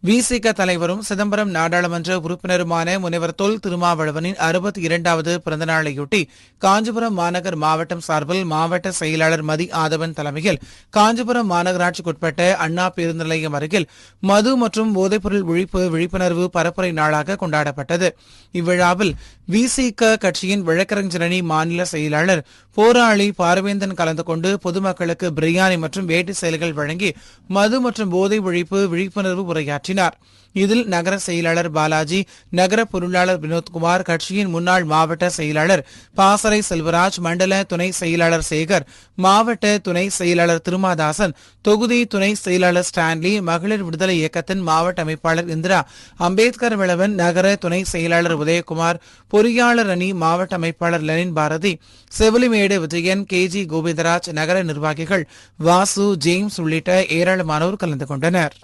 விசிக தலைவரும் சிதம்பரம் நாடாளுமன்ற உறுப்பினருமான முனைவர் தொல் திருமாவளவனின் 62வது பிறந்தநாளையொட்டி காஞ்சிபுரம் மாநகர் மாவட்டம் சார்பில் மாவட்ட செயலாளர் மதி ஆதவன் தலைமையில் காஞ்சிபுரம் மாநகராட்சிக்குட்பட்ட அண்ணா பேருந்து நிலையம் அருகில் மது மற்றும் போதைப்பொருள் ஒழிப்பு விழிப்புணர்வு பரப்புரை நாளாக கொண்டாடப்பட்டது. இவ்விழாவில் விசிக கட்சியின் வழக்கறிஞரணி மாநில செயலாளர் போராளி பார்வேந்தன் கலந்து கொண்டு பொதுமக்களுக்கு பிரியாணி மற்றும் வேட்டி சேலைகள் வழங்கி மது மற்றும் போதை ஒழிப்பு விழிப்புணர்வு உரையாற்றினார். இதில் நகர செயலாளர் பாலாஜி, நகர பொருளாளர் வினோத்குமார், கட்சியின் முன்னாள் மாவட்ட செயலாளர் பாசறை செல்வராஜ், மண்டல துணை செயலாளர் சேகர், மாவட்ட துணை செயலாளர் திருமாதாசன், தொகுதி துணை செயலாளர் ஸ்டான்லி, மகளிர் விடுதலை இயக்கத்தின் மாவட்ட அமைப்பாளர் இந்திரா, அம்பேத்கர் விளவன் நகர துணை செயலாளர் உதயகுமார், பொறியாளர் அணி மாவட்ட அமைப்பாளர் லெனின் பாரதி, செவிலிமேடு விஜயன், KG கோவிந்தராஜ், நகர நிர்வாகிகள் வாசு, ஜேம்ஸ் உள்ளிட்ட ஏராளமானோர் கலந்து கொண்டனர்.